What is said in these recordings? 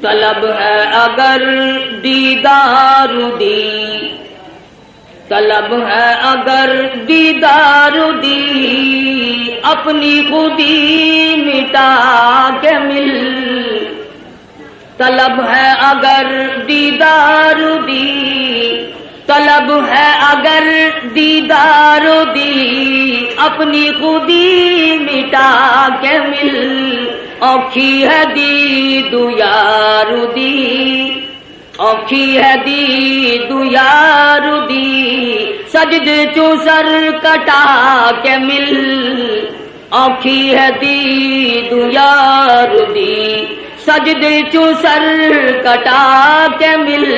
طلب ہے اگر دیدار دی، طلب ہے اگر دیدار دی، اپنی خودی مٹا کے مل، طلب ہے اگر دیدار دی، طلب ہے اگر دیدار دی، اپنی خودی مٹا کے مل، اوکھی ہے دید یار دی، اوکھی ہے دید یار دی، سجدے چو سر کٹا کے مل، اوکھی ہے دید یار دی، سجدے چو سر کٹا کے مل،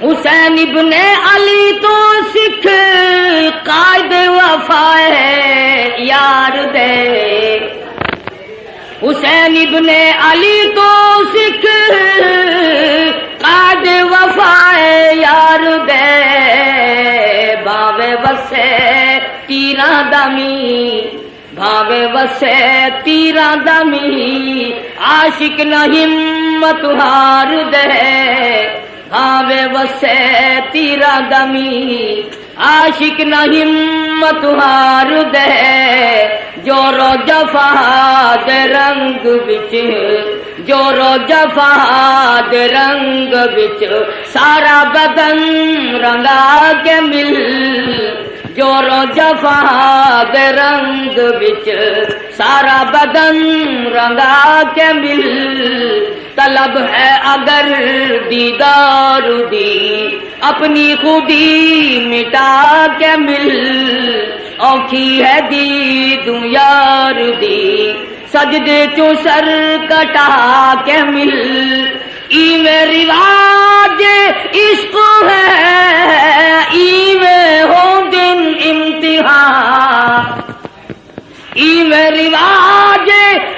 حسین ابن علی تو سکھ قائد وفا ہے یار دے، حسین ابن علی تو سکھ قائد وفا ہے یار دے، بھاوے وسے تیراں دمی، بھاوے وسے تیراں دمی، عاشق نہ ہمت ہار دے، بھاوے وسے تیراں دمی، عاشق نہ ہمت ہار دے، جورو جفا دے رنگ بچ، جورو جفا دے رنگ بچ، سارا بدن رنگا کے مل، جورو جفا دے رنگ بچ، سارا بدن رنگا کے مل، طلب ہے اگر دیدار دی، اپنی خودی مٹا کے مل، اوکھی ہے دید یار دی، سجدے چو سر کٹا کے مل، ایویں رواج عشق ہے، ایویں ہو دن امتحان، ایویں رواج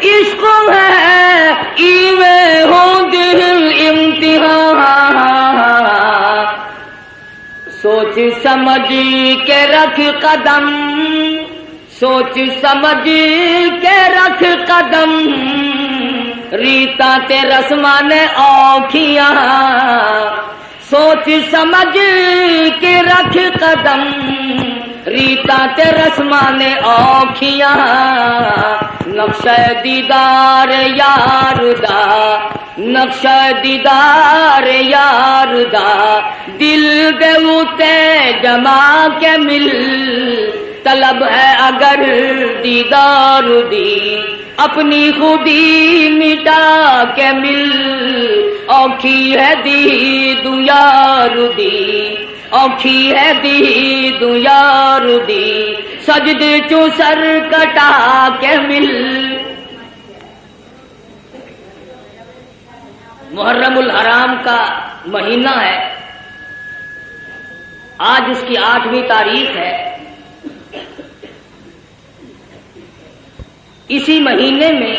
عشق ہے، ایویں ہو دل امتحان، سوچ سمجھ کے رکھ قدم، سوچ سمجھ کے رکھ قدم، ریتاں تے رسماں نے اوکھیاں، سوچ سمجھ کے رکھ قدم، ریتاں تے رسماں نے اوکھیاں، نقشہ دیدار یار دا، نقشہ دیدار یار دا، دل دے اُتے جما کے مل، طلب ہے اگر دیدار دی، اپنی خودی مٹا کے مل، اوکھی ہے دید یار دی، اوکھی ہے دید یار دی، سجدے چو سر کٹا کے مل۔ محرم الحرام کا مہینہ ہے، آج اس کی 8ویں تاریخ ہے۔ اسی مہینے میں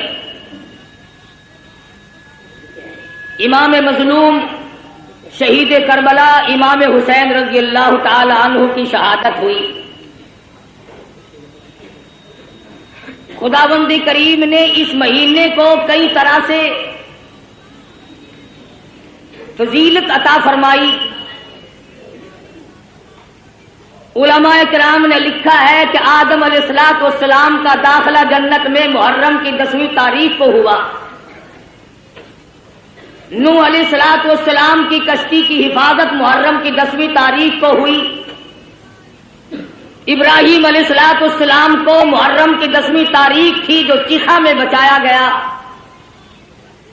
امام مظلوم شہید کربلا امام حسین رضی اللہ تعالی عنہ کی شہادت ہوئی۔ خداوند کریم نے اس مہینے کو کئی طرح سے فضیلت عطا فرمائی۔ علماء کرام نے لکھا ہے کہ آدم علیہ السلام کا داخلہ جنت میں محرم کی 10ویں تاریخ کو ہوا۔ نوح علیہ السلام کی کشتی کی حفاظت محرم کی 10ویں تاریخ کو ہوئی۔ ابراہیم علیہ السلام کو محرم کی 10ویں تاریخ تھی جو چیخا میں بچایا گیا۔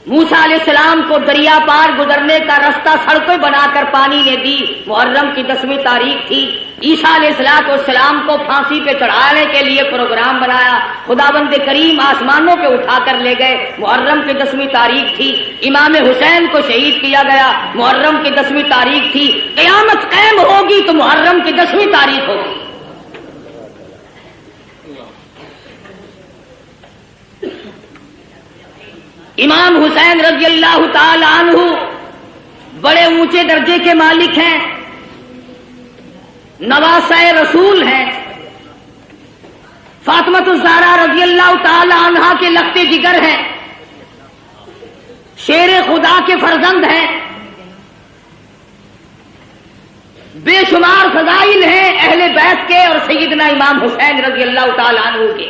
موسیٰ علیہ السلام کو دریا پار گزرنے کا رستہ سڑکیں بنا کر پانی نے دی، محرم کی 10ویں تاریخ تھی۔ عیسیٰ علیہ السلام کو پھانسی پہ چڑھانے کے لیے پروگرام بنایا، خداوند کریم آسمانوں پہ اٹھا کر لے گئے، محرم کی 10ویں تاریخ تھی۔ امام حسین کو شہید کیا گیا، محرم کی 10ویں تاریخ تھی۔ قیامت قائم ہوگی تو محرم کی 10ویں تاریخ ہوگی۔ امام حسین رضی اللہ تعالی عنہ بڑے اونچے درجے کے مالک ہیں، نواسہ رسول ہیں، فاطمہ الزہرا رضی اللہ تعالی عنہا کے لخت جگر ہیں، شیر خدا کے فرزند ہیں، بے شمار فضائل ہیں اہل بیت کے اور سیدنا امام حسین رضی اللہ تعالی عنہ کے۔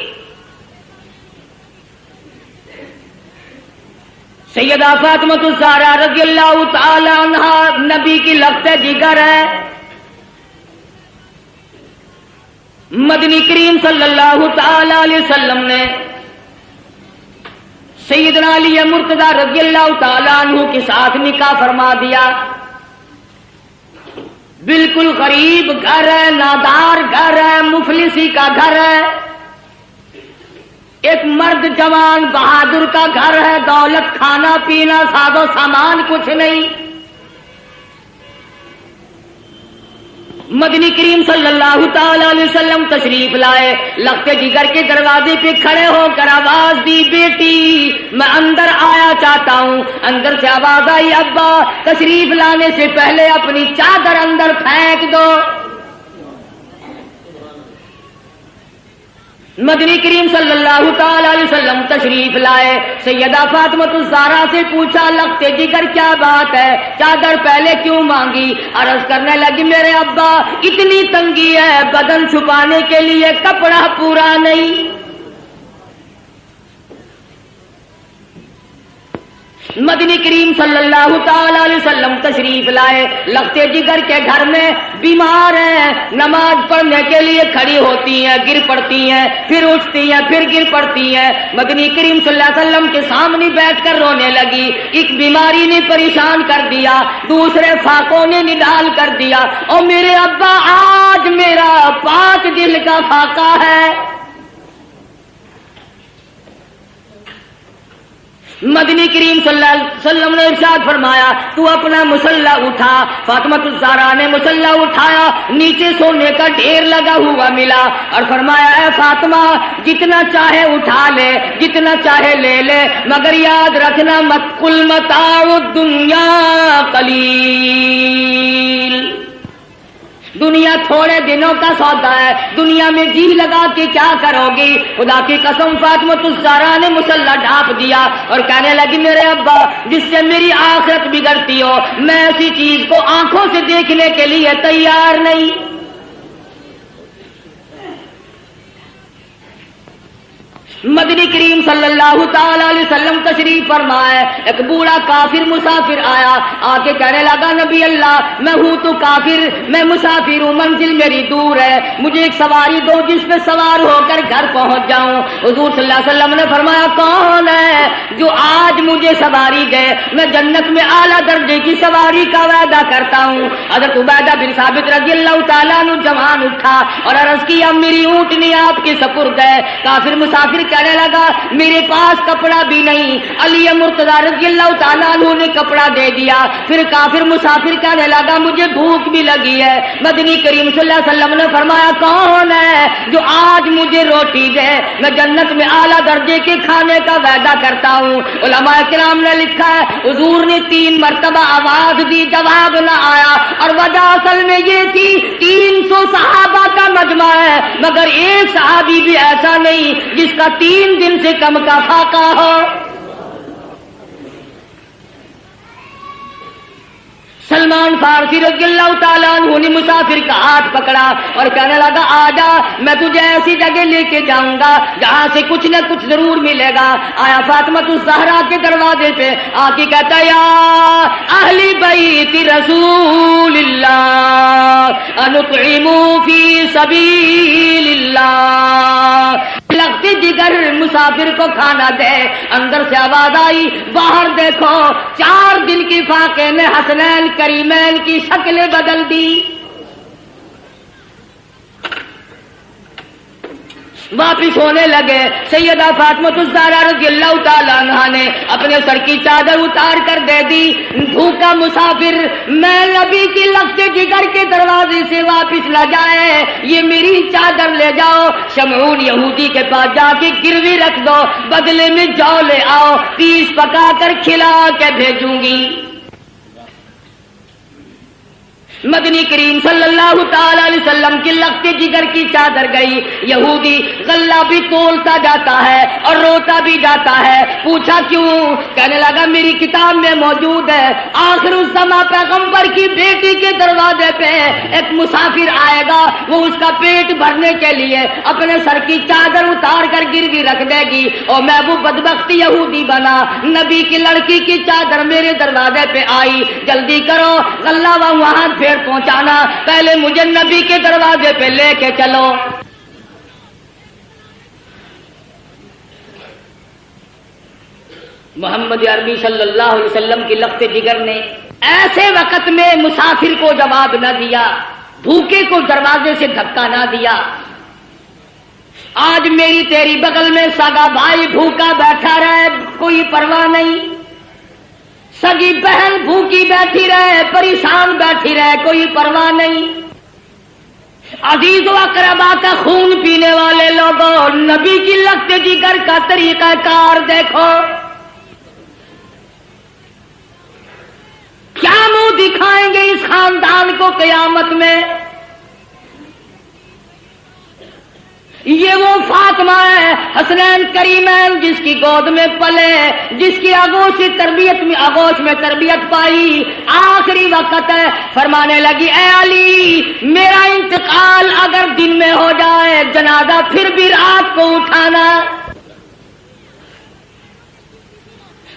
سیدہ فاطمہ الزہرا رضی اللہ تعالی عنہا نبی کی لخت جگر ہے۔ مدنی کریم صلی اللہ تعالی علیہ وسلم نے سیدنا علی مرتضی رضی اللہ تعالی عنہ کے ساتھ نکاح فرما دیا۔ بالکل غریب گھر ہے، نادار گھر ہے، مفلسی کا گھر ہے، ایک مرد جوان بہادر کا گھر ہے، دولت کھانا پینا ساز و سامان کچھ نہیں۔ مدنی کریم صلی اللہ تعالی علیہ وسلم تشریف لائے، لخت جگر کے دروازے پہ کھڑے ہو کر آواز دی، بیٹی میں اندر آیا چاہتا ہوں۔ اندر سے آواز آئی، ابا تشریف لانے سے پہلے اپنی چادر اندر پھینک دو۔ مدنی کریم صلی اللہ تعالی علیہ وسلم تشریف لائے، سیدہ فاطمہ الزہرا سے پوچھا، لخت جگر کیا بات ہے، چادر پہلے کیوں مانگی؟ عرض کرنے لگی، میرے ابا اتنی تنگی ہے، بدن چھپانے کے لیے کپڑا پورا نہیں۔ مدنی کریم صلی اللہ تعالی علیہ وسلم تشریف لائے، لخت جگر کے گھر میں بیمار ہیں، نماز پڑھنے کے لیے کھڑی ہوتی ہیں، گر پڑتی ہیں، پھر اٹھتی ہیں، پھر گر پڑتی ہیں۔ مدنی کریم صلی اللہ علیہ وسلم کے سامنے بیٹھ کر رونے لگی۔ ایک بیماری نے پریشان کر دیا، دوسرے فاقوں نے نڈال کر دیا، اور میرے ابا آج میرا 5 دل کا فاقہ ہے۔ مدنی کریم صلی اللہ علیہ وسلم نے ارشاد فرمایا، تو اپنا مصلا اٹھا۔ فاطمہ الزہرا نے مصلا اٹھایا، نیچے سونے کا ڈھیر لگا ہوا ملا، اور فرمایا، اے فاطمہ جتنا چاہے اٹھا لے، جتنا چاہے لے لے، مگر یاد رکھنا مت قل متاع الدنیا قلیل، دنیا تھوڑے دنوں کا سودا ہے، دنیا میں جی لگا کے کیا کرو گی؟ خدا کی قسم فاطمہ الزہرا نے مصلا ڈھانپ دیا اور کہنے لگی، میرے ابا جس سے میری آخرت بگڑتی ہو، میں ایسی چیز کو آنکھوں سے دیکھنے کے لیے تیار نہیں۔ مدنی کریم صلی اللہ تعالی علیہ وسلم تشریف فرمائے، ایک بوڑھا کافر مسافر آیا، آ کے کہنے لگا، نبی اللہ میں ہوں تو کافر، میں مسافر ہوں، منزل میری دور ہے، مجھے ایک سواری دو جس پہ سوار ہو کر گھر پہنچ جاؤں۔ حضور صلی اللہ علیہ وسلم نے فرمایا، کون ہے جو آج مجھے سواری دے؟ میں جنت میں اعلیٰ درجے کی سواری کا وعدہ کرتا ہوں۔ حضرت عبیدہ بن ثابت رضی اللہ تعالیٰ عنہ جوان اٹھا اور عرض کیا، میری اونٹنی آپ کے سپرد ہے۔ کافر مسافر کہنے لگا، میرے پاس کپڑا بھی نہیں۔ علی مرتضی رضی اللہ تعالیٰ عنہ نے کپڑا دے دیا۔ پھر کافر مسافر کہنے لگا، مجھے بھوک بھی لگی ہے۔ مدنی کریم صلی اللہ علیہ وسلم نے فرمایا، کون ہے جو آج مجھے روٹی دے؟ میں جنت میں اعلیٰ درجے کے کھانے کا وعدہ کرتا ہوں۔ علماء کرام نے لکھا ہے، حضور نے 3 مرتبہ آواز دی، جواب نہ آیا، اور وجہ اصل میں یہ تھی 300 صحابہ کا مجمع ہے، مگر ایک صحابی بھی ایسا نہیں جس کا 3 دن سے کم کا فاقہ ہو۔ سلمان فارسی رضی اللہ تعالیٰ عنہ نے مسافر کا ہاتھ پکڑا اور کہنے لگا، آجا میں تجھے ایسی جگہ لے کے جاؤں گا جہاں سے کچھ نہ کچھ ضرور ملے گا۔ آیا فاطمہ الزہرا کے دروازے پہ آ کے کہتا، یا اہل بیت رسول اللہ انطعموا فی سبیل اللہ، لخت جگر مسافر کو کھانا دے۔ اندر سے آواز آئی، باہر دیکھو، 4 دن کی فاقے نے حسنین کریمین کی شکلیں بدل دی۔ واپس ہونے لگے، سیدہ فاطمہ الزہرا رضی اللہ تعالیٰ عنہ نے اپنے سر کی چادر اتار کر دے دی۔ بھوکا مسافر میں نبی کی لخت جگر کے دروازے سے واپس نہ جائے، یہ میری چادر لے جاؤ، شمعون یہودی کے پاس جا کے گروی رکھ دو، بدلے میں جو لے آؤ، پیس پکا کر کھلا کے بھیجوں گی۔ مدنی کریم صلی اللہ تعالی علیہ وسلم کی لخت جگر کی چادر گئی. یہودی غلہ بھی تولتا جاتا ہے اور روتا بھی جاتا ہے. پوچھا کیوں؟ کہنے لگا میری کتاب میں موجود ہے آخر الزمان پیغمبر کی بیٹی کے دروازے پہ ایک مسافر آئے گا, وہ اس کا پیٹ بھرنے کے لیے اپنے سر کی چادر اتار کر گروی رکھ دے گی, اور میں وہ بدبخت یہودی بنا, نبی کی لڑکی کی چادر میرے دروازے پہ آئی, جلدی کرو غلہ وہاں پھر پہنچانا, پہلے مجھے نبی کے دروازے پہ لے کے چلو. محمد عربی صلی اللہ علیہ وسلم کی لخت جگر نے ایسے وقت میں مسافر کو جواب نہ دیا, بھوکے کو دروازے سے دھکا نہ دیا. آج میری تیری بغل میں سگا بھائی بھوکا بیٹھا رہے کوئی پرواہ نہیں, سگی بہن بھوکی بیٹھی رہے پریشان بیٹھی رہے کوئی پرواہ نہیں. عزیز و اقربا کا خون پینے والے لوگوں, نبی کی لخت جگر کا طریقہ کار دیکھو. کیا منہ دکھائیں گے اس خاندان کو قیامت میں؟ یہ وہ فاطمہ ہے حسنین کریمین جس کی گود میں پلے, جس کی آغوش میں تربیت پائی. آخری وقت ہے, فرمانے لگی اے علی میرا انتقال اگر دن میں ہو جائے جنازہ پھر بھی رات کو اٹھانا.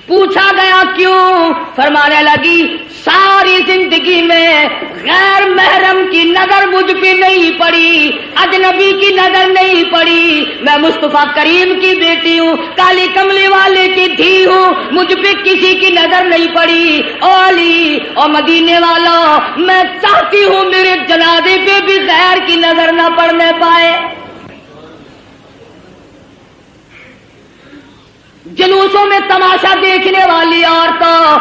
پوچھا گیا کیوں؟ فرمانے لگی ساری زندگی میں غیر محرم کی نظر مجھ پہ نہیں پڑی, اجنبی کی نظر نہیں پڑی, میں مصطفیٰ کریم کی بیٹی ہوں, کالی کملی والے کی دھی ہوں, مجھ پہ کسی کی نظر نہیں پڑی. او علی او مدینے والوں, میں چاہتی ہوں میرے جنازے پہ بھی غیر کی نظر نہ پڑنے پائے. جلوسوں میں تماشا دیکھنے والی عورتوں,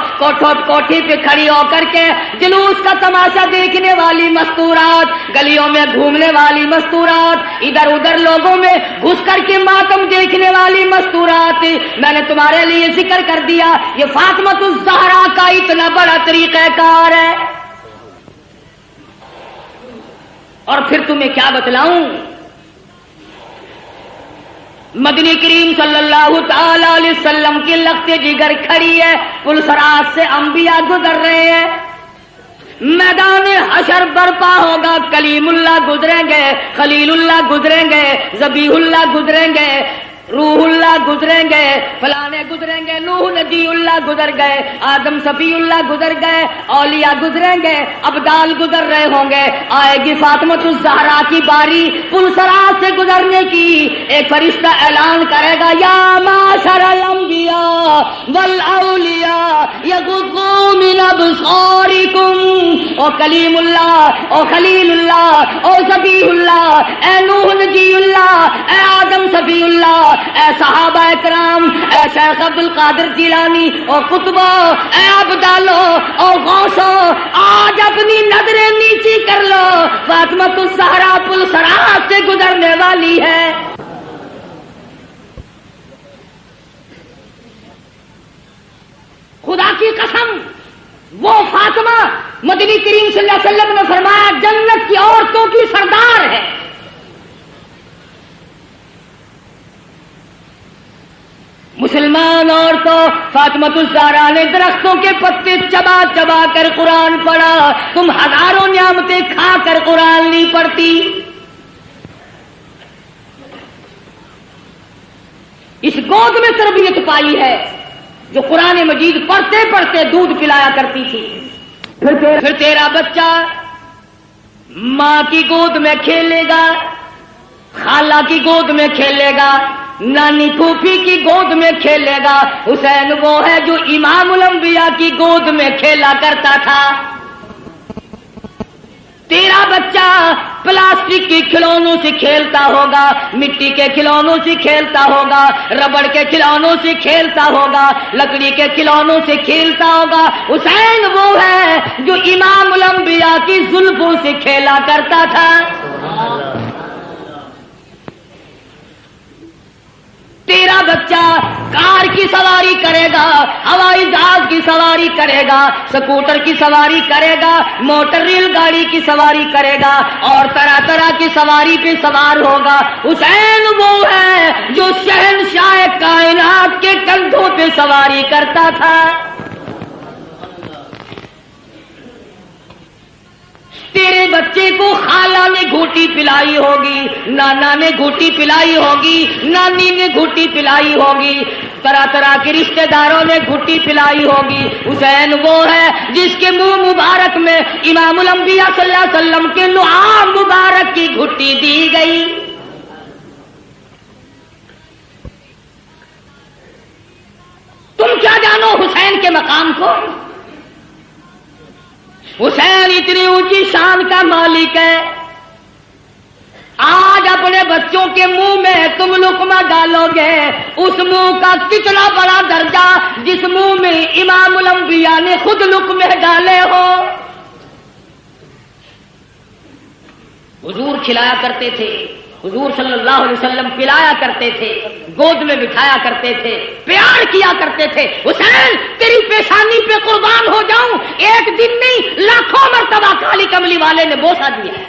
کوٹھی پہ کھڑی ہو کر کے جلوس کا تماشا دیکھنے والی مستورات, گلیوں میں گھومنے والی مستورات, ادھر ادھر لوگوں میں گھس کر کے ماتم دیکھنے والی مستورات, میں نے تمہارے لیے ذکر کر دیا یہ فاطمہ الزہرا کا اتنا بڑا طریقہ کار ہے. اور پھر تمہیں کیا بتلاؤں, مدنی کریم صلی اللہ تعالی علیہ وسلم کی لخت جگر کھڑی ہے, پلسرات سے انبیاء گزر رہے ہیں, میدان حشر برپا ہوگا, کلیم اللہ گزریں گے, خلیل اللہ گزریں گے, ذبیح اللہ گزریں گے, روح اللہ گزریں گے, فلانے گزریں گے, نوح نبی اللہ گزر گئے, آدم صفی اللہ گزر گئے, اولیاء گزریں گے, ابدال گزر رہے ہوں گے. آئے گی فاطمہ الزہرا کی باری پلسرات سے گزرنے کی. ایک فرشتہ اعلان کرے گا یا معاشر الانبیاء والاولیاء یغضوا من ابصارکم. او کلیم اللہ, او خلیل اللہ, او ذبیح اللہ, اے نوح نبی اللہ, اے آدم صفی اللہ, اے صحابہ کرام, اے شیخ عبد القادر جیلانی, اور قطبہ, اے ابدالو, اور غوثو, آج اپنی نظریں نیچی کر لو, فاطمہ الزہرا پلسرات سے گزرنے والی ہے. خدا کی قسم وہ فاطمہ مدنی کریم صلی اللہ علیہ وسلم نے فرمایا جنت کی عورتوں کی سردار ہے. مسلمان عورتوں, فاطمہ الزہرا نے درختوں کے پتے چبا چبا کر قرآن پڑھا, تم ہزاروں نعمتیں کھا کر قرآن نہیں پڑھتی. اس گود میں تربیت پائی ہے جو قرآن مجید پڑھتے پڑھتے دودھ پلایا کرتی تھی. پھر تیرا بچہ ماں کی گود میں کھیلے گا, خالہ کی گود میں کھیلے گا, نانی پھوپھی کی گود میں کھیلے گا. حسین وہ ہے جو امام الانبیاء کی گود میں کھیلا کرتا تھا. تیرا بچہ پلاسٹک کے کھلونوں سے کھیلتا ہوگا, مٹی کے کھلونوں سے کھیلتا ہوگا, ربڑ کے کھلونوں سے کھیلتا ہوگا, لکڑی کے کھلونوں سے کھیلتا ہوگا. حسین وہ ہے جو امام الانبیاء کی زلفوں سے کھیلا کرتا تھا. تیرا بچہ کار کی سواری کرے گا، ہوائی جہاز کی سواری کرے گا، سکوٹر کی سواری کرے گا، موٹر ریل گاڑی کی سواری کرے گا اور طرح طرح کی سواری پہ سوار ہوگا۔ حسین وہ ہے جو شہنشاہ کائنات کے کندھوں پہ سواری کرتا تھا۔ تیرے بچے کو خالہ نے گھوٹی پلائی ہوگی، نانا نے گھوٹی پلائی ہوگی، نانی نے گھوٹی پلائی ہوگی، طرح طرح کے رشتہ داروں نے گھوٹی پلائی ہوگی۔ حسین وہ ہے جس کے منہ مبارک میں امام الانبیاء صلی اللہ علیہ وسلم کے لعاب مبارک کی گھوٹی دی گئی۔ تم کیا جانو حسین کے مقام کو؟ حسین اتنی اونچی شان کا مالک ہے، آج اپنے بچوں کے منہ میں تم لقمہ ڈالو گے، اس منہ کا کتنا بڑا درجہ جس منہ میں امام الانبیاء نے خود لقمے ڈالے ہو۔ حضور کھلایا کرتے تھے، حضور صلی اللہ علیہ وسلم پلایا کرتے تھے، گود میں بٹھایا کرتے تھے، پیار کیا کرتے تھے۔ حسین تیری پیشانی پہ قربان ہو جاؤں، ایک دن نہیں لاکھوں مرتبہ کالی کملی والے نے بوسہ دیا ہے،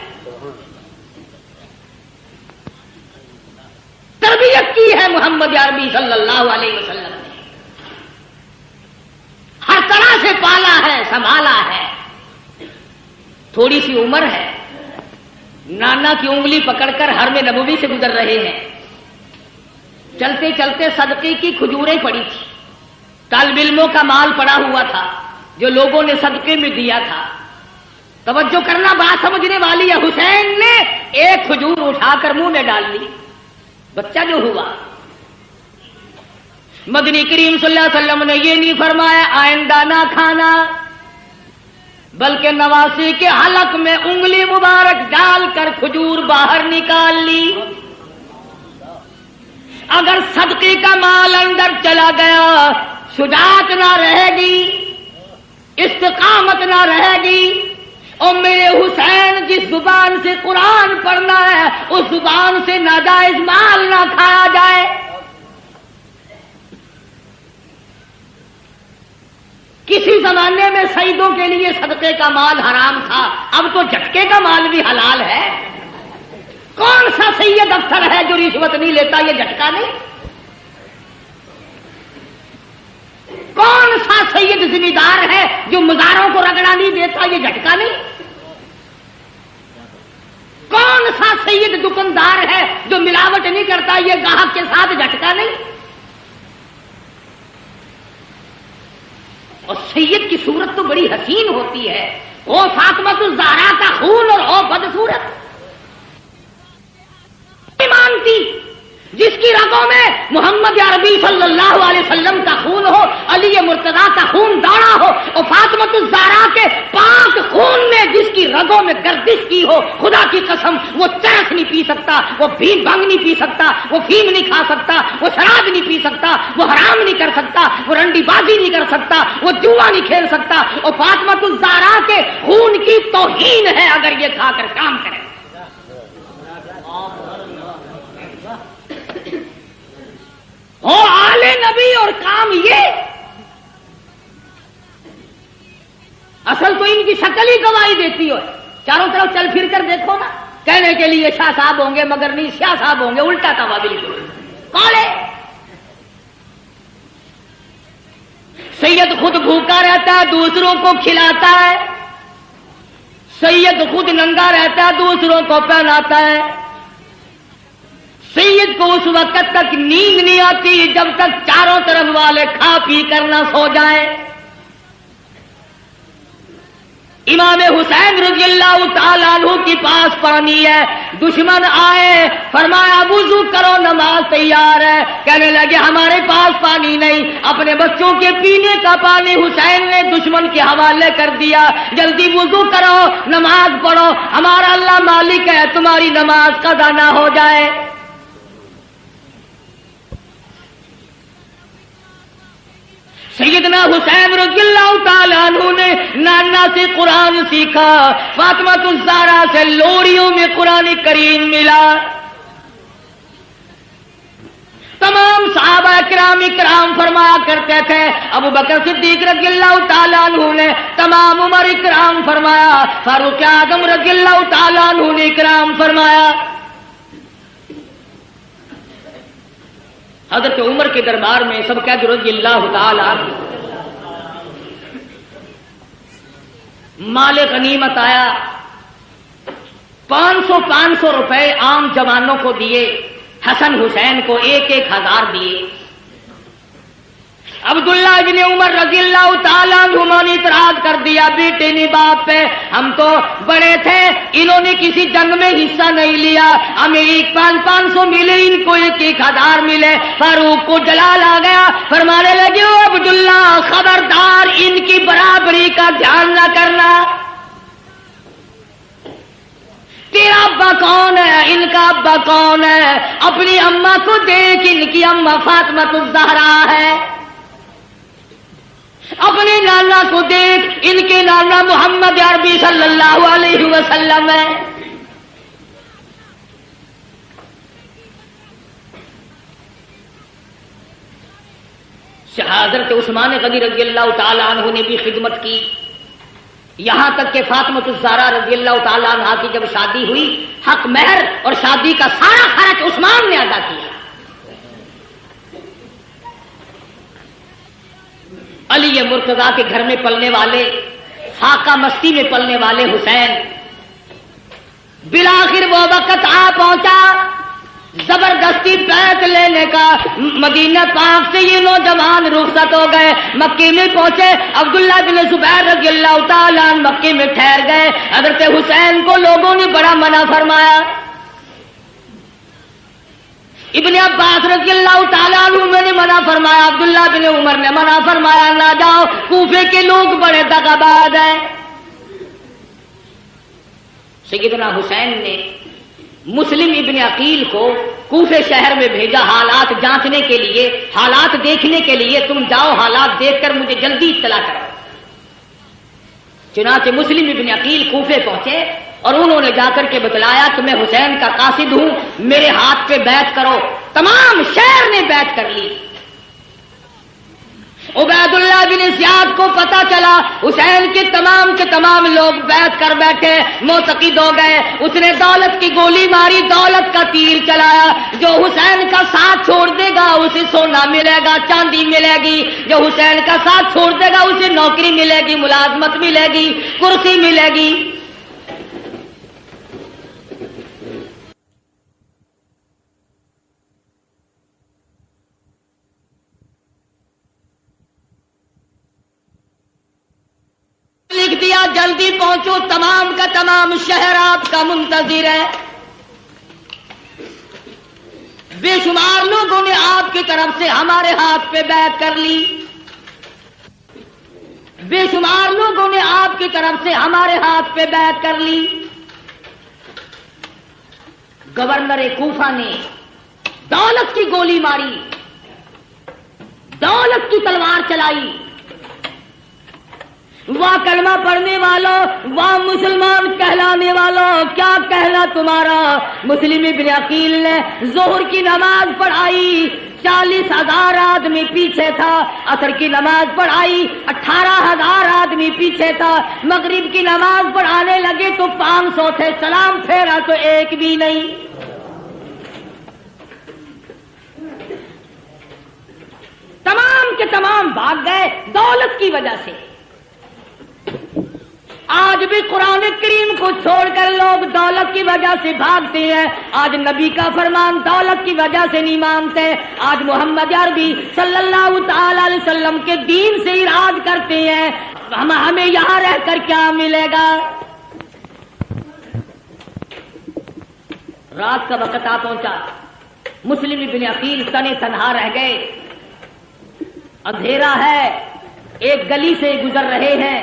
تربیت کی ہے محمد عربی صلی اللہ علیہ وسلم نے، ہر طرح سے پالا ہے، سنبھالا ہے۔ تھوڑی سی عمر ہے، نانا کی انگلی پکڑ کر حرم نبوی سے گزر رہے ہیں، چلتے چلتے صدقے کی کھجوریں پڑی تھی، طالب علموں کا مال پڑا ہوا تھا جو لوگوں نے صدقے میں دیا تھا۔ توجہ کرنا، بات سمجھنے والی ہے۔ حسین نے ایک کھجور اٹھا کر منہ میں ڈال لی، بچہ جو ہوا۔ مدنی کریم صلی اللہ علیہ وسلم نے یہ نہیں فرمایا آئندہ نہ کھانا، بلکہ نواسی کے حلق میں انگلی مبارک ڈال کر کھجور باہر نکال لی۔ اگر صدقے کا مال اندر چلا گیا، شجاعت نہ رہے گی، استقامت نہ رہے گی، اور میرے حسین جس زبان سے قرآن پڑھنا ہے اس زبان سے ناجائز مال نہ کھایا جائے۔ کسی زمانے میں سیدوں کے لیے صدقے کا مال حرام تھا، اب تو جھٹکے کا مال بھی حلال ہے۔ کون سا سید افسر ہے جو رشوت نہیں لیتا؟ یہ جھٹکا نہیں۔ کون سا سید ذمہ دار ہے جو مزاروں کو رگڑا نہیں دیتا؟ یہ جھٹکا نہیں۔ کون سا سید دکاندار ہے جو ملاوٹ نہیں کرتا؟ یہ گاہک کے ساتھ جھٹکا نہیں۔ اور سید کی صورت تو بڑی حسین ہوتی ہے، وہ فاطمۃ الزہرا کا خون اور وہ بدصورت مانتی جس کی رگوں میں محمد عربی صلی اللہ علیہ وسلم کا خون ہو، علی مرتضیٰ کا خون دوڑا ہو، اور فاطمۃ الزہرا کے پاک خون میں جس کی رگوں میں گردش کی ہو، خدا کی قسم وہ چرس نہیں پی سکتا، وہ بھنگ نہیں پی سکتا، وہ فیم نہیں کھا سکتا، وہ شراب نہیں پی سکتا، وہ حرام نہیں کر سکتا، وہ رنڈی بازی نہیں کر سکتا، وہ جوا نہیں کھیل سکتا، اور فاطمۃ الزہرا کے خون کی توہین ہے اگر یہ کھا کر کام کرے۔ ہو آل نبی اور کام یہ، اصل تو ان کی شکل ہی گواہی دیتی ہو۔ چاروں طرف چل پھر کر دیکھو نا، کہنے کے لیے شاہ صاحب ہوں گے مگر نہیں شاہ صاحب ہوں گے، الٹا تھا بالکل۔ کون ہے؟ سید خود بھوکا رہتا ہے، دوسروں کو کھلاتا ہے۔ سید خود ننگا رہتا ہے، دوسروں کو پہناتا ہے۔ سید کو اس وقت تک نیند نہیں آتی جب تک چاروں طرف والے کھا پی کر نہ سو جائیں۔ امام حسین رضی اللہ تعالیٰ عنہ کے پاس پانی ہے، دشمن آئے، فرمایا وضو کرو نماز تیار ہے، کہنے لگے ہمارے پاس پانی نہیں، اپنے بچوں کے پینے کا پانی حسین نے دشمن کے حوالے کر دیا، جلدی وضو کرو نماز پڑھو، ہمارا اللہ مالک ہے، تمہاری نماز قضا نہ ہو جائے۔ سیدنا حسین رضی اللہ تعالیٰ عنہ نے نانا سے قرآن سیکھا، فاطمۃ الزہرا سے لوریوں میں قرآن کریم ملا۔ تمام صحابہ کرام فرمایا کرتے تھے. ابو بکر صدیق رضی اللہ تعالیٰ عنہ نے تمام عمر کرام فرمایا, فاروق اعظم رضی اللہ تعالیٰ عنہ نے کرام فرمایا. حضرت عمر کے دربار میں سب کہہ دو رضی اللہ تعالیٰ عنہ. مال غنیمت آیا, 500 روپے عام جوانوں کو دیے, حسن حسین کو 1,000 دیے. عبداللہ بن عمر رضی اللہ تعالیٰ عنہ نے اعتراض کر دیا, بیٹے نے باپ پہ, ہم تو بڑے تھے, انہوں نے کسی جنگ میں حصہ نہیں لیا, ہمیں 500 ملے, ان کو 1,000 ملے. فاروق کو جلال آ گیا, فرمانے لگے او عبداللہ خبردار ان کی برابری کا دھیان نہ کرنا. تیرا ابا کون ہے, ان کا ابا کون ہے, اپنی اماں کو دیکھ, ان کی اماں فاطمہ الزہرا ہے. اپنے نانا کو دیکھ, ان کے نانا محمد عربی صلی اللہ علیہ وسلم ہے. حضرت عثمان غنی رضی اللہ تعالیٰ عنہ نے بھی خدمت کی, یہاں تک کہ فاطمہ الزہرا رضی اللہ تعالیٰ عنہ کی جب شادی ہوئی, حق مہر اور شادی کا سارا خرچ عثمان نے ادا کیا. علی مرتضیٰ کے گھر میں پلنے والے, فاقہ مستی میں پلنے والے حسین, بالآخر وہ وقت آ پہنچا زبردستی بیعت لینے کا. مدینہ پاک سے یہ نوجوان رخصت ہو گئے, مکے میں پہنچے. عبداللہ بن زبیر رضی اللہ تعالیٰ عنہ مکے میں ٹھہر گئے. حضرت حسین کو لوگوں نے بڑا منع فرمایا. ابن عباس رضی اللہ تعالیٰ عنہ نے منع فرمایا, عبداللہ بن عمر نے منع فرمایا, نہ جاؤ, کوفے کے لوگ بڑے دغاباز ہیں. سیدنا حسین نے مسلم ابن عقیل کو کوفے شہر میں بھیجا حالات جانچنے کے لیے, حالات دیکھنے کے لیے. تم جاؤ, حالات دیکھ کر مجھے جلدی اطلاع کرو. چنانچہ مسلم ابن عقیل کوفے پہنچے اور انہوں نے جا کر کے بتلایا کہ میں حسین کا قاصد ہوں, میرے ہاتھ پہ بیعت کرو. تمام شہر نے بیعت کر لی. عبید اللہ بن زیاد کو پتا چلا حسین کے تمام لوگ بیعت کر بیٹھے, معتقد ہو گئے. اس نے دولت کی گولی ماری, دولت کا تیر چلایا. جو حسین کا ساتھ چھوڑ دے گا اسے سونا ملے گا, چاندی ملے گی. جو حسین کا ساتھ چھوڑ دے گا اسے نوکری ملے گی, ملازمت ملے گی, کرسی ملے گی. لکھ دیا جلدی پہنچو, تمام کا تمام شہر آپ کا منتظر ہے. بے شمار لوگوں نے آپ کی طرف سے ہمارے ہاتھ پہ بیعت کر لی. بے شمار لوگوں نے آپ کی طرف سے ہمارے ہاتھ پہ بیعت کر لی. گورنر کوفہ نے دولت کی گولی ماری, دولت کی تلوار چلائی. واہ کلمہ پڑھنے والوں, واہ مسلمان کہلانے والوں, کیا کہنا تمہارا. مسلم ابن عقیل نے ظہر کی نماز پڑھائی, 40,000 آدمی پیچھے تھا. عصر کی نماز پڑھائی, 18,000 آدمی پیچھے تھا. مغرب کی نماز پڑھانے لگے تو 500 تھے, سلام پھیرا تو ایک بھی نہیں. تمام کے تمام بھاگ گئے دولت کی وجہ سے. آج بھی قرآن کریم کو چھوڑ کر لوگ دولت کی وجہ سے بھاگتے ہیں. آج نبی کا فرمان دولت کی وجہ سے نہیں مانتے. آج محمد عربی صلی اللہ تعالی علیہ وسلم کے دین سے اراض کرتے ہیں. ہمیں یہاں رہ کر کیا ملے گا. رات کا وقت آ پہنچا, مسلم ابن عقیل تنے تنہا رہ گئے. اندھیرا ہے, ایک گلی سے گزر رہے ہیں.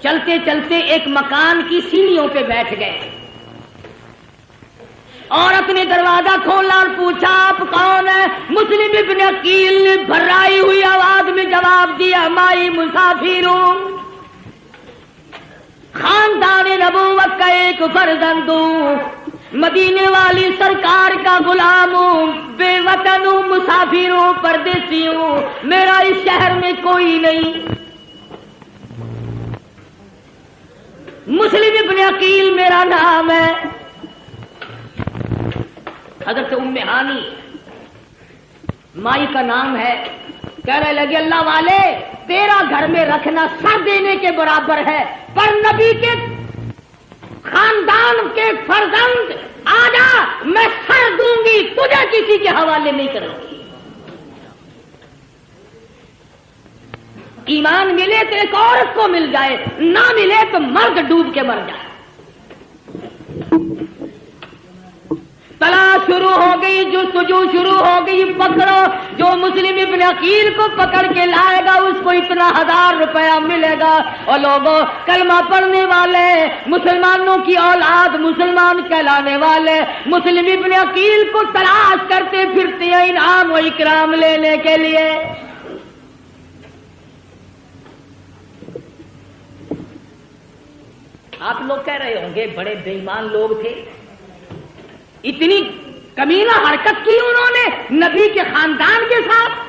چلتے چلتے ایک مکان کی سیڑھیوں پہ بیٹھ گئے. عورت نے دروازہ کھولا اور پوچھا آپ کون ہیں. مسلم ابن عقیل نے بھرائی ہوئی آواز میں جواب دیا, مائی مسافر ہوں, خاندان نبوت کا ایک فرزند ہوں. مدینے والی سرکار کا غلام ہوں، بے وطن ہوں، مسافر ہوں، پردیسی ہوں، میرا اس شہر میں کوئی نہیں۔ مسلم ابن عقیل میرا نام ہے۔ حضرت ام ہانی مائی کا نام ہے، کہنے لگے اللہ والے تیرا گھر میں رکھنا سر دینے کے برابر ہے، پر نبی کے خاندان کے فرزند آجا میں سر دوں گی، تجھے کسی کے حوالے نہیں کروں گی۔ ایمان ملے تو ایک عورت کو مل جائے، نہ ملے تو مرد ڈوب کے مر جائے۔ تلاش شروع ہو گئی، جستجو شروع ہو گئی، پکڑو، جو مسلم ابن عقیل کو پکڑ کے لائے گا اس کو اتنا 1000 روپیہ ملے گا۔ اور لوگوں کلمہ پڑھنے والے مسلمانوں کی اولاد، مسلمان کہلانے والے مسلم ابن عقیل کو تلاش کرتے پھرتے ہیں انعام و اکرام لینے کے لیے۔ آپ لوگ کہہ رہے ہوں گے بڑے بے ایمان لوگ تھے، اتنی کمینہ حرکت کی انہوں نے نبی کے خاندان کے ساتھ۔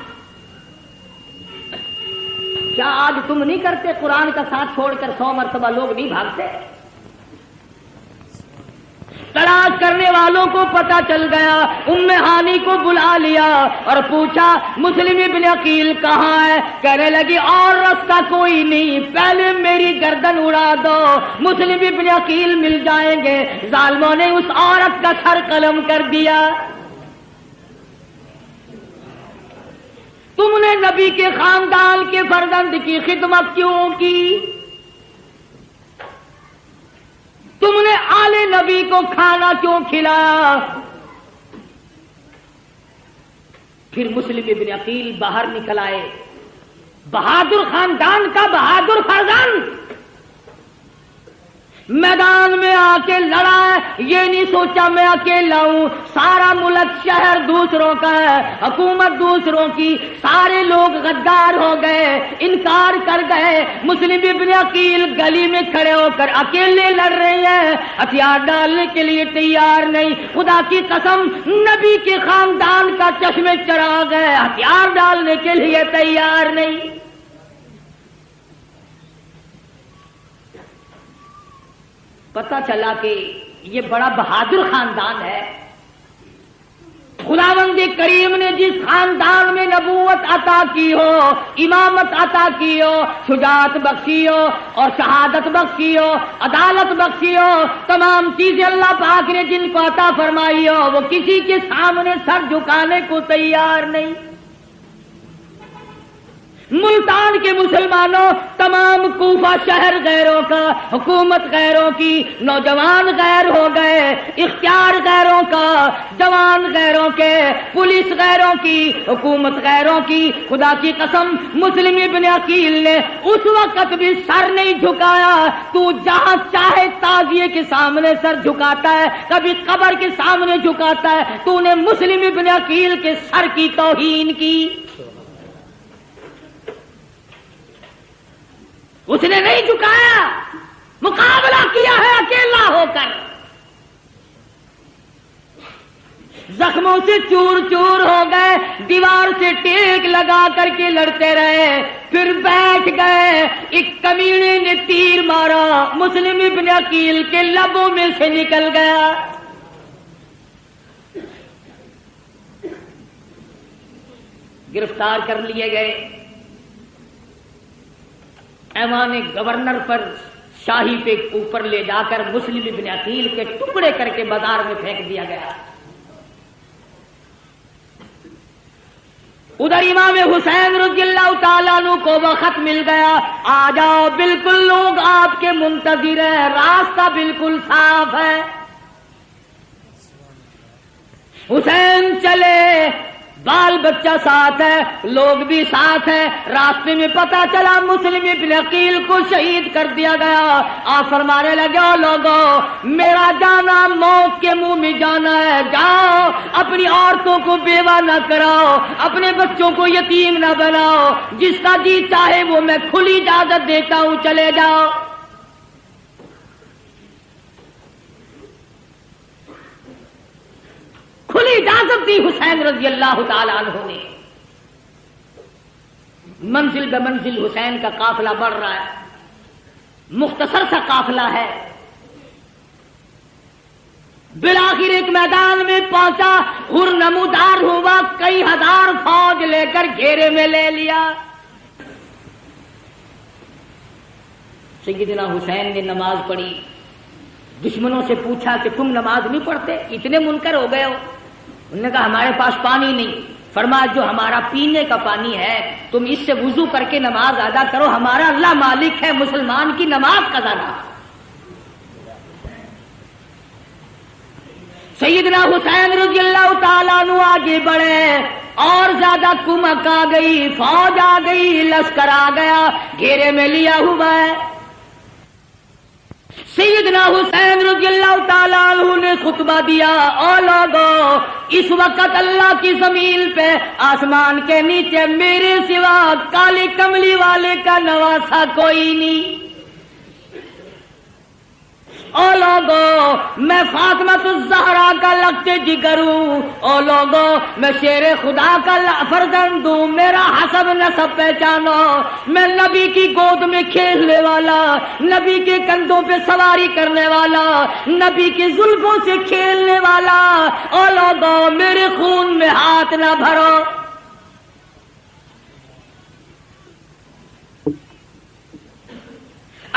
کیا آج تم نہیں کرتے؟ قرآن کا ساتھ چھوڑ کر 100 مرتبہ لوگ نہیں بھاگتے؟ تلاش کرنے والوں کو پتا چل گیا، ام ہانی کو بلا لیا اور پوچھا مسلم ابن عقیل کہاں ہے؟ کہنے لگی اور راستہ کوئی نہیں، پہلے میری گردن اڑا دو، مسلم ابن عقیل مل جائیں گے۔ ظالموں نے اس عورت کا سر قلم کر دیا۔ تم نے نبی کے خاندان کے فرزند کی خدمت کیوں کی؟ تم نے آل نبی کو کھانا کیوں کھلایا؟ پھر مسلم ابن عقیل باہر نکل آئے، بہادر خاندان کا بہادر فرزند، میدان میں آ کے لڑا ہے، یہ نہیں سوچا میں اکیلا ہوں، سارا ملک شہر دوسروں کا ہے، حکومت دوسروں کی، سارے لوگ غدار ہو گئے، انکار کر گئے۔ مسلم ابن عقیل گلی میں کھڑے ہو کر اکیلے لڑ رہے ہیں، ہتھیار ڈالنے کے لیے تیار نہیں۔ خدا کی قسم نبی کے خاندان کا چشمے چراغ ہے، ہتھیار ڈالنے کے لیے تیار نہیں۔ پتا چلا کہ یہ بڑا بہادر خاندان ہے۔ خداوند کریم نے جس خاندان میں نبوت عطا کی ہو، امامت عطا کی ہو، شجاعت بخشی ہو اور شہادت بخشی ہو، عدالت بخشی ہو، تمام چیزیں اللہ پاک نے جن کو عطا فرمائی ہو، وہ کسی کے سامنے سر جھکانے کو تیار نہیں۔ ملتان کے مسلمانوں، تمام کوفہ شہر غیروں کا، حکومت غیروں کی، نوجوان غیر ہو گئے، اختیار غیروں کا، جوان غیروں کے، پولیس غیروں کی، حکومت غیروں کی۔ خدا کی قسم مسلم ابن عقیل نے اس وقت بھی سر نہیں جھکایا۔ تو جہاں چاہے تعزیے کے سامنے سر جھکاتا ہے، کبھی قبر کے سامنے جھکاتا ہے، تو نے مسلم ابن عقیل کے سر کی توہین کی۔ اس نے نہیں جھکایا، مقابلہ کیا ہے اکیلا ہو کر، زخموں سے چور چور ہو گئے، دیوار سے ٹیک لگا کر کے لڑتے رہے، پھر بیٹھ گئے۔ ایک کمینے نے تیر مارا، مسلم ابن عقیل کے لبوں میں سے نکل گیا۔ گرفتار کر لیے گئے، ایوان گورنر پر شاہی پہ اوپر لے جا کر مسلم ابن عقیل کے ٹکڑے کر کے بازار میں پھینک دیا گیا۔ ادھر امام حسین رضی اللہ تعالیٰ عنہ کو وقت مل گیا، آ جاؤ، بالکل لوگ آپ کے منتظر ہیں، راستہ بالکل صاف ہے۔ حسین چلے، بال بچہ ساتھ ہے، لوگ بھی ساتھ ہیں۔ راستے میں پتا چلا مسلم ابن عقیل کو شہید کر دیا گیا۔ آپ فرمانے لگے او لوگوں، میرا جانا موت کے منہ میں جانا ہے، جاؤ اپنی عورتوں کو بیوہ نہ کراؤ، اپنے بچوں کو یتیم نہ بناؤ، جس کا جی چاہے وہ میں کھلی اجازت دیتا ہوں، چلے جاؤ۔ قوت دی حسین رضی اللہ تعالی عنہ نے. منزل بہ منزل حسین کا قافلہ بڑھ رہا ہے. مختصر سا قافلہ ہے. بالآخر ایک میدان میں پہنچا, ہر نمودار ہوا, کئی ہزار فوج لے کر گھیرے میں لے لیا. سیدنا حسین نے نماز پڑھی. دشمنوں سے پوچھا کہ تم نماز نہیں پڑھتے, اتنے منکر ہو گئے ہو؟ انہوں نے کہا ہمارے پاس پانی نہیں. فرمایا جو ہمارا پینے کا پانی ہے تم اس سے وضو کر کے نماز ادا کرو, ہمارا اللہ مالک ہے, مسلمان کی نماز قضا نہ. سیدنا حسین رضی اللہ تعالیٰ عنہ آگے بڑھے, اور زیادہ کمک آ گئی, فوج آ گئی, لشکر آ گیا, گھیرے میں لیا ہوا ہے. سیدنا حسین رضی اللہ تعالیٰ عنہ نے خطبہ دیا, او لوگو اس وقت اللہ کی زمین پہ آسمان کے نیچے میرے سوا کالی کملی والے کا نواسا کوئی نہیں. او لوگو میں فاطمۃ الزہرا کا لگتے جگر ہوں. او لوگو میں شیر خدا کا فرزند ہوں, میرا حسب نسب پہچانو. میں نبی کی گود میں کھیلنے والا, نبی کے کندھوں پہ سواری کرنے والا, نبی کی زلفوں سے کھیلنے والا. او لوگو میرے خون میں ہاتھ نہ بھرو.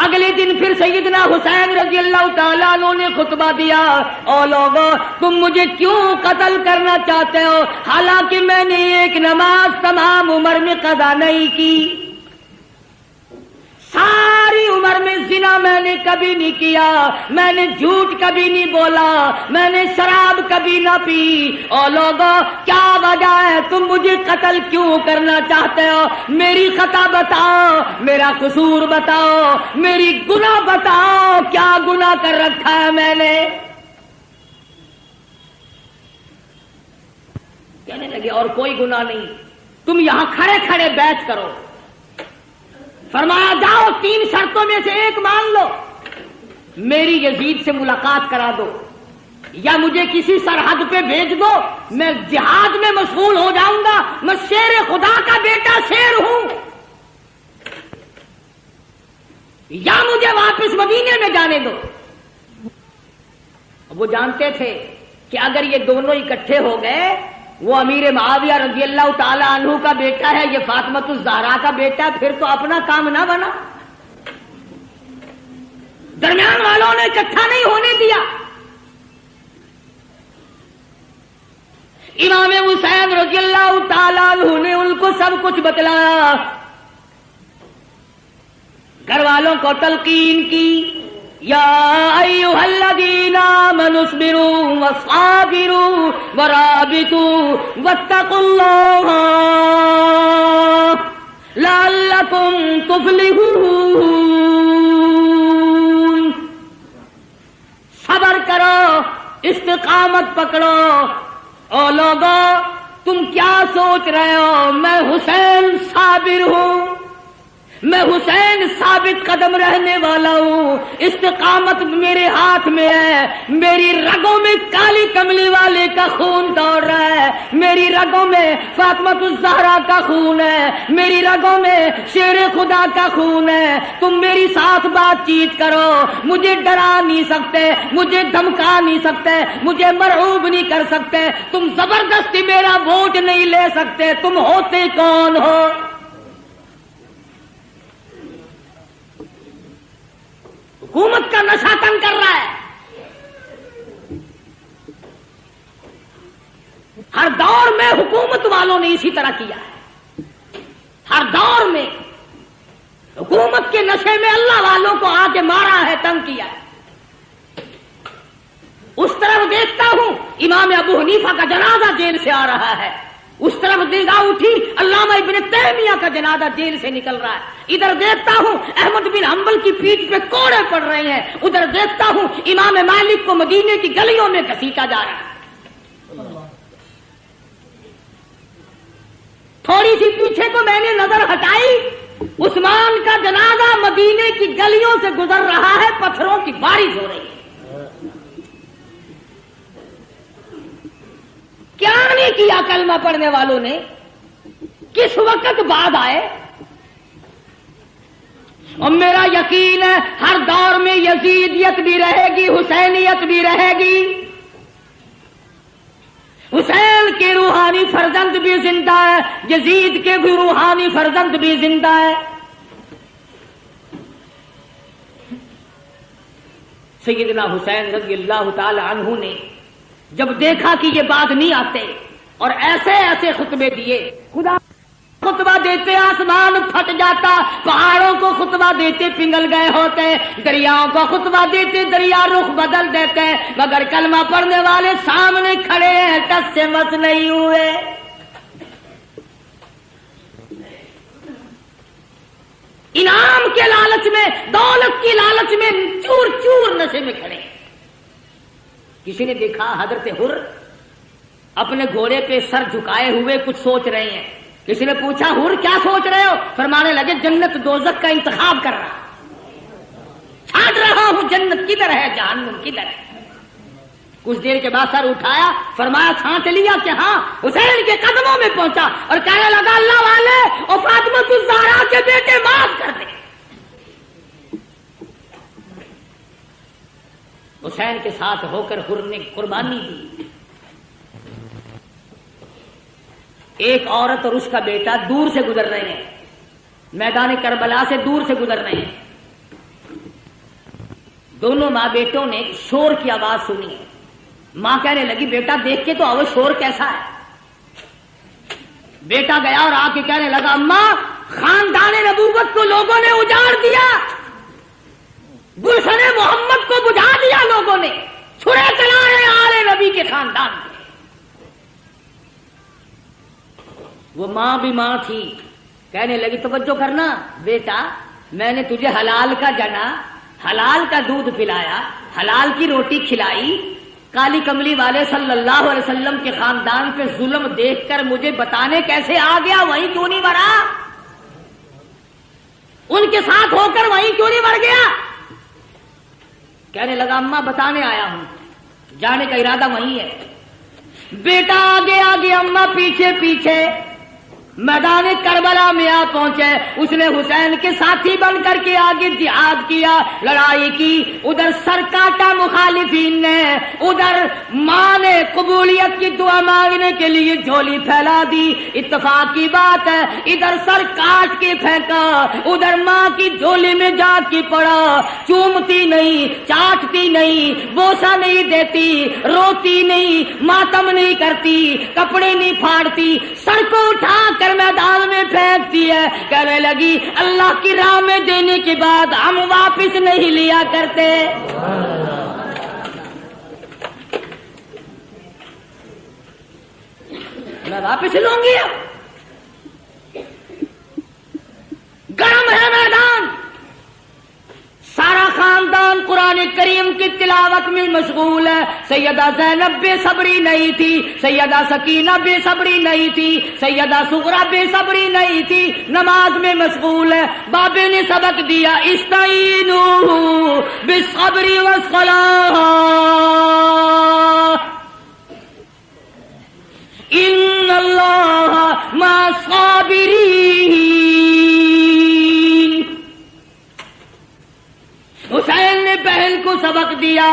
اگلے دن پھر سیدنا حسین رضی اللہ تعالیٰ عنہ نے خطبہ دیا, او لوگو تم مجھے کیوں قتل کرنا چاہتے ہو, حالانکہ میں نے ایک نماز تمام عمر میں قضا نہیں کی. ساری عمر میں زنا میں نے کبھی نہیں کیا, میں نے جھوٹ کبھی نہیں بولا, میں نے شراب کبھی نہ پی. او لوگو کیا وجہ ہے, تم مجھے قتل کیوں کرنا چاہتے ہو؟ میری خطا بتاؤ, میرا قصور بتاؤ, میری گناہ بتاؤ, کیا گناہ کر رکھا ہے میں نے؟ کہنے لگے اور کوئی گناہ نہیں, تم یہاں کھڑے کھڑے بیعت کرو. فرمایا جاؤ 3 شرطوں میں سے ایک مان لو, میری یزید سے ملاقات کرا دو, یا مجھے کسی سرحد پہ بھیج دو, میں جہاد میں مشغول ہو جاؤں گا, میں شیر خدا کا بیٹا شیر ہوں, یا مجھے واپس مدینے میں جانے دو. وہ جانتے تھے کہ اگر یہ دونوں اکٹھے ہو گئے, وہ امیر معاویہ رضی اللہ تعالی عنہ کا بیٹا ہے, یہ فاطمۃ الزہرا کا بیٹا ہے, پھر تو اپنا کام نہ بنا. درمیان والوں نے اکٹھا نہیں ہونے دیا. امام حسین رضی اللہ تعالی عنہ نے ان کو سب کچھ بتلایا, گھر والوں کو تلقین کی, یا ایھا الذین آمنوا اصبروا وصابروا ورابطوا واتقوا اللہ لعلکم تفلحون. صبر کرو, استقامت پکڑو. او لوگو تم کیا سوچ رہے ہو, میں حسین صابر ہوں, میں حسین ثابت قدم رہنے والا ہوں, استقامت میرے ہاتھ میں ہے, میری رگوں میں کالی کملی والے کا خون دوڑ رہا ہے, میری رگوں میں فاطمۃ الزہرا کا خون ہے, میری رگوں میں شیر خدا کا خون ہے. تم میری ساتھ بات چیت کرو, مجھے ڈرا نہیں سکتے, مجھے دھمکا نہیں سکتے, مجھے مرعوب نہیں کر سکتے, تم زبردستی میرا ووٹ نہیں لے سکتے. تم ہوتے کون ہو؟ حکومت کا نشہ تنگ کر رہا ہے. ہر دور میں حکومت والوں نے اسی طرح کیا ہے. ہر دور میں حکومت کے نشے میں اللہ والوں کو آ کے مارا ہے, تنگ کیا ہے. اس طرف دیکھتا ہوں امام ابو حنیفہ کا جنازہ جیل سے آ رہا ہے, اس طرف نگاہ اٹھی علامہ ابن تیمیہ کا جنازہ جیل سے نکل رہا ہے. ادھر دیکھتا ہوں احمد بن حنبل کی پیٹھ پہ کوڑے پڑ رہے ہیں, ادھر دیکھتا ہوں امام مالک کو مدینے کی گلیوں میں گھسیٹا جا رہا ہے. تھوڑی سی پیچھے کو میں نے نظر ہٹائی, عثمان کا جنازہ مدینے کی گلیوں سے گزر رہا ہے, پتھروں کی بارش ہو رہی ہے. کیا کیا کلمہ پڑھنے والوں نے؟ کس وقت بعد آئے؟ اور میرا یقین ہے ہر دور میں یزیدیت بھی رہے گی، حسینیت بھی رہے گی، حسین کے روحانی فرزند بھی زندہ ہے، یزید کے بھی روحانی فرزند بھی زندہ ہے۔ سیدنا حسین رضی اللہ تعالی عنہ نے جب دیکھا کہ یہ بات نہیں آتے اور ایسے ایسے خطبے دیے، خدا خطبہ دیتے آسمان پھٹ جاتا، پہاڑوں کو خطبہ دیتے پنگل گئے ہوتے، دریاؤں کو خطبہ دیتے دریا رخ بدل دیتے، مگر کلمہ پڑھنے والے سامنے کھڑے ہیں، ٹس سے مس نہیں ہوئے۔ انعام کے لالچ میں، دولت کی لالچ میں چور چور نشے میں کھڑے۔ کسی نے دیکھا حضرت حر اپنے گھوڑے پہ سر جھکائے ہوئے کچھ سوچ رہے ہیں۔ کسی نے پوچھا حر کیا سوچ رہے ہو؟ فرمانے لگے جنت دوزخ کا انتخاب کر رہا، چھانٹ رہا ہوں جنت کدھر ہے جہنم کدھر ہے۔ کچھ دیر کے بعد سر اٹھایا، فرمایا چھانٹ لیا کہ ہاں، حسین کے قدموں میں پہنچا اور کہنے لگا اللہ والے اور فاطمہ الزہرا کے بیٹے معاف کر دے۔ حسین کے ساتھ ہو کر حر نے قربانی دی۔ ایک عورت اور اس کا بیٹا دور سے گزر رہے ہیں، میدان کربلا سے دور سے گزر رہے ہیں۔ دونوں ماں بیٹوں نے شور کی آواز سنی۔ ماں کہنے لگی بیٹا دیکھ کے تو آؤ شور کیسا ہے۔ بیٹا گیا اور آ کے کہنے لگا اماں خاندان نبوت کو لوگوں نے اجاڑ دیا، گلشن محمد کو بجھا دیا لوگوں نے، چھرے چلائے آل نبی کے خاندان میں۔ وہ ماں بھی ماں تھی، کہنے لگی توجہ کرنا بیٹا، میں نے تجھے حلال کا جنا، حلال کا دودھ پلایا، حلال کی روٹی کھلائی، کالی کملی والے صلی اللہ علیہ وسلم کے خاندان پہ ظلم دیکھ کر مجھے بتانے کیسے آ گیا وہیں کیوں نہیں مرا؟ ان کے ساتھ ہو کر وہیں کیوں نہیں مر گیا؟ کہنے لگا اماں بتانے آیا ہوں، جانے کا ارادہ وہیں ہے۔ بیٹا آگے آگے اماں پیچھے پیچھے میدان کربلا میں آ پہنچے۔ اس نے حسین کے ساتھی بن کر کے آگے جہاد کیا، لڑائی کی، ادھر سر کاٹا مخالفین نے، ادھر ماں نے قبولیت کی دعا مانگنے کے لیے جھولی پھیلا دی۔ اتفاق کی بات ہے ادھر سر کاٹ کے پھینکا، ادھر ماں کی جھولی میں جا کے پڑا، چومتی نہیں، چاٹتی نہیں، بوسا نہیں دیتی، روتی نہیں، ماتم نہیں کرتی، کپڑے نہیں پھاڑتی، سر کو اٹھا کر میدان میں پھینکتی ہے۔ کہنے لگی اللہ کی راہ میں دینے کے بعد ہم واپس نہیں لیا کرتے، میں واپس لوں گی۔ گرم ہے میدان، سارا خاندان قرآن کریم کی تلاوت میں مشغول ہے۔ سیدہ زینب بے صبری نہیں تھی، سیدہ سکینہ بے صبری نہیں تھی، سیدہ سغرا بے صبری نہیں تھی، نماز میں مشغول ہے۔ بابے نے سبق دیا استعینوا بالصبر والصلاۃ ان اللہ مع الصابرین۔ حسین نے بہن کو سبق دیا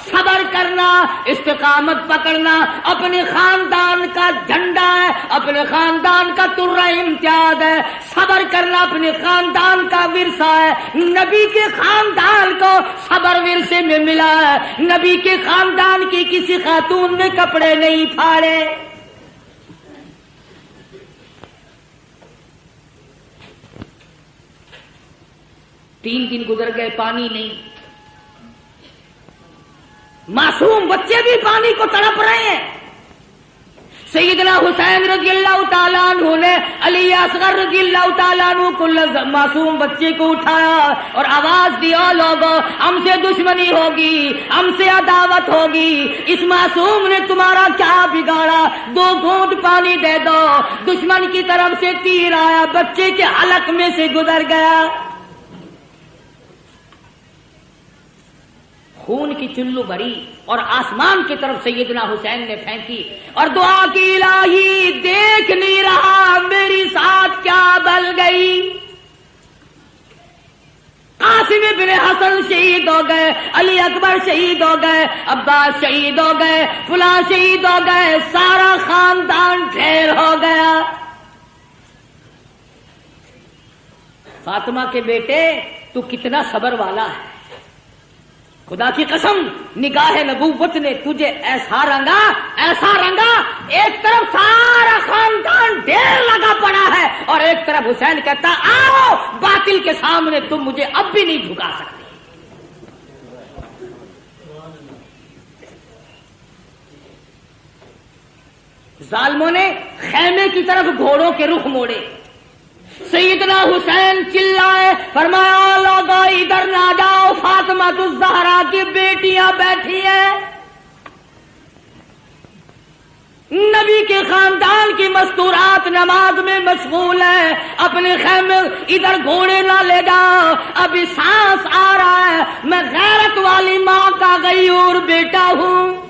صبر کرنا، استقامت پکڑنا، اپنے خاندان کا جھنڈا ہے، اپنے خاندان کا ترہ امتیاز ہے، صبر کرنا اپنے خاندان کا ورثہ ہے۔ نبی کے خاندان کو صبر ورثے میں ملا ہے، نبی کے خاندان کی کسی خاتون نے کپڑے نہیں پھاڑے۔ تین دن گزر گئے پانی نہیں، معصوم بچے بھی پانی کو تڑپ رہے ہیں۔ سیدنا حسین رضی اللہ تعالیٰ عنہ نے علی اصغر رضی اللہ تعالیٰ عنہ کو معصوم بچے کو اٹھایا اور آواز دیا لوگوں ہم سے دشمنی ہوگی، ہم سے عداوت ہوگی، اس معصوم نے تمہارا کیا بگاڑا، 2 گھونٹ پانی دے دو۔ دشمن کی طرف سے تیر آیا، بچے کے حلق میں سے گزر گیا۔ خون کی چلو بھری اور آسمان کی طرف سیدنا حسین نے پھینکی اور دعا کی، الہی دیکھ نہیں رہا میری ساتھ کیا بل گئی۔ قاسم بن حسن شہید ہو گئے، علی اکبر شہید ہو گئے، عباس شہید ہو گئے، فلاں شہید ہو گئے، سارا خاندان ڈھیر ہو گیا۔ فاطمہ کے بیٹے تو کتنا صبر والا ہے، خدا کی قسم نگاہ نبوت نے تجھے ایسا رنگا، ایک طرف سارا خاندان ڈھیر لگا پڑا ہے اور ایک طرف حسین کہتا آؤ باطل کے سامنے تم مجھے اب بھی نہیں جھکا سکتے۔ ظالموں نے خیمے کی طرف گھوڑوں کے رخ موڑے، سیدنا حسین چلائے، فرمایا لوگو ادھر نہ جاؤ، فاطمہ الزہرا کی بیٹیاں بیٹھی ہیں، نبی کے خاندان کی مستورات نماز میں مشغول ہیں، اپنے خیمے ادھر گھوڑے نہ لے جاؤ، ابھی سانس آ رہا ہے، میں غیرت والی ماں کا غیور بیٹا ہوں۔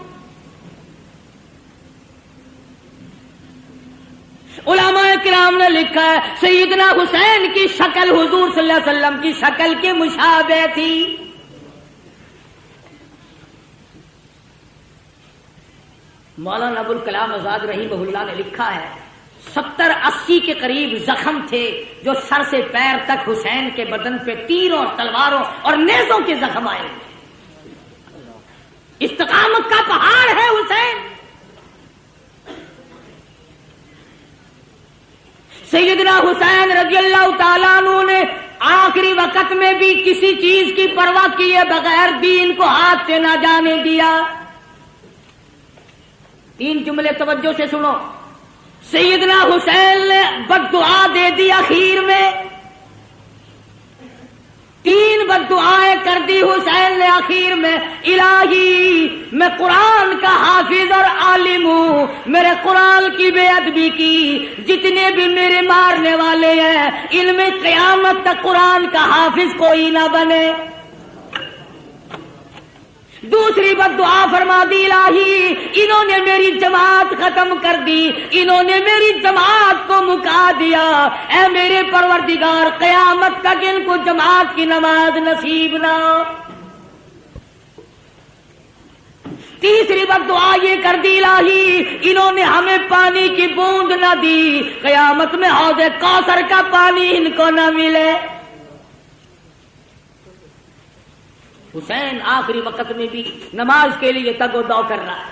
علماء کرام نے لکھا ہے سیدنا حسین کی شکل حضور صلی اللہ علیہ وسلم کی شکل کے مشابہ تھی۔ مولانا ابوالکلام آزاد رحمہ اللہ نے لکھا ہے 70-80 کے قریب زخم تھے جو سر سے پیر تک حسین کے بدن پہ تیروں، تلواروں اور نیزوں کے زخم آئے۔ استقامت کا پہاڑ ہے حسین۔ سیدنا حسین رضی اللہ تعالیٰ عنہ نے آخری وقت میں بھی کسی چیز کی پرواہ کیے بغیر دین کو ہاتھ سے نہ جانے دیا۔ 3 جملے توجہ سے سنو۔ سیدنا حسین نے بد دعا دے دی، اخیر میں 3 بد دعائیں کر دی حسین نے اخیر میں، الہی میں قرآن کا حافظ اور عالم ہوں، میرے قرآن کی بے ادبی کی، جتنے بھی میرے مارنے والے ہیں ان میں قیامت تک قرآن کا حافظ کوئی نہ بنے۔ دوسری بد دعا فرما دی، الہی انہوں نے میری جماعت ختم کر دی، انہوں نے میری جماعت کو مکا دیا، اے میرے پروردگار قیامت تک ان کو جماعت کی نماز نصیب نہ ہو۔ تیسری بد دعا یہ کر دی، الہی انہوں نے ہمیں پانی کی بوند نہ دی، قیامت میں حوض کوثر کا پانی ان کو نہ ملے۔ حسین آخری وقت میں بھی نماز کے لیے تگ و دو کر رہا ہے،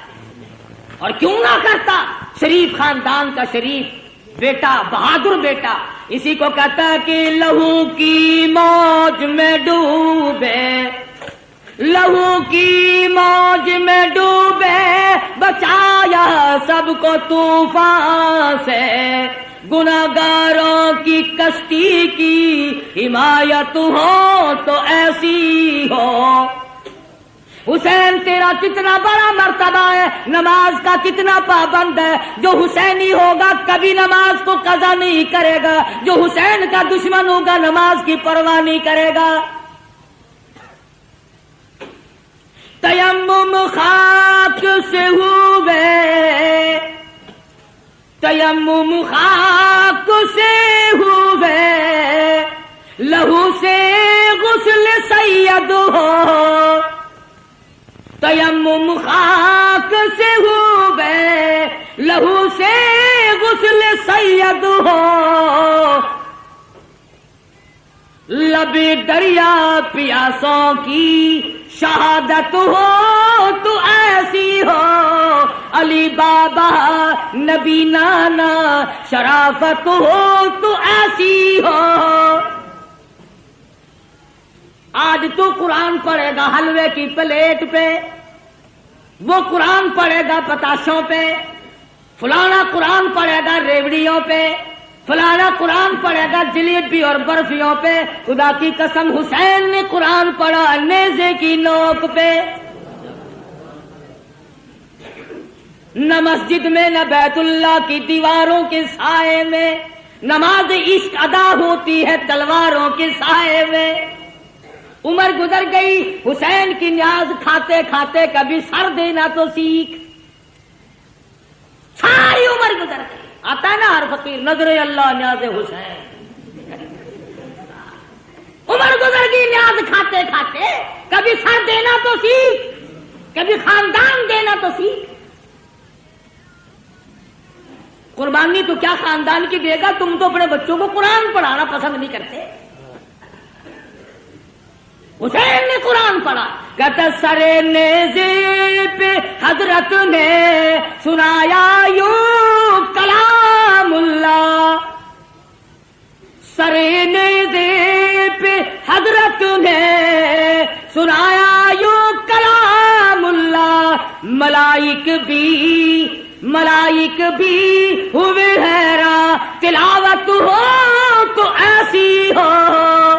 اور کیوں نہ کرتا، شریف خاندان کا شریف بیٹا، بہادر بیٹا، اسی کو کہتا ہے کہ لہو کی موج میں ڈوبے، لہو کی موج میں ڈوبے، بچایا سب کو طوفان سے، گناہگاروں کی کشتی کی حمایت ہو تو ایسی ہو۔ حسین تیرا کتنا بڑا مرتبہ ہے، نماز کا کتنا پابند ہے، جو حسینی ہوگا کبھی نماز کو قضا نہیں کرے گا، جو حسین کا دشمن ہوگا نماز کی پرواہ نہیں کرے گا۔ تیمم خاک سے ہوئے، تیمم خاک سے ہوئے، لہو سے غسل سید ہو، تیمم خاک سے ہوئے، لہو سے غسل سید ہو، لب دریا پیاسوں کی شہادت ہو تو ایسی ہو، علی بابا نبی نانا شرافت ہو تو ایسی ہو۔ آج تو قرآن پڑھے گا حلوے کی پلیٹ پہ، وہ قرآن پڑھے گا پتاشوں پہ، فلانا قرآن پڑھے گا ریوڑیوں پہ، فلانا قرآن پڑھے گا جلیبی اور برفیوں پہ۔ خدا کی قسم حسین نے قرآن پڑھا نیزے کی نوک پہ، نہ مسجد میں نہ بیت اللہ کی دیواروں کے سائے میں، نماز عشق ادا ہوتی ہے تلواروں کے سائے میں۔ عمر گزر گئی، حسین کی نیاز کھاتے کھاتے کبھی سر دینا تو سیکھ. ساری عمر گزر گئی. آتا ہے نا ہر فقیر نظر اللہ نیاز حسین. عمر گزر گئی نیاز کھاتے کھاتے، کبھی سر دینا تو سیکھ، کبھی خاندان دینا تو سیکھ. قربانی تو کیا خاندان کی دے گا، تم تو اپنے بچوں کو قرآن پڑھانا پسند نہیں کرتے. حسین نے قرآن پڑھا، کہتا سرے نیزے پہ حضرت نے سنایا یوں کلام اللہ. سرے نیزے پہ حضرت نے سنایا یوں کلام اللہ. ملائک بھی ہوئے حیران، تلاوت ہو تو ایسی ہو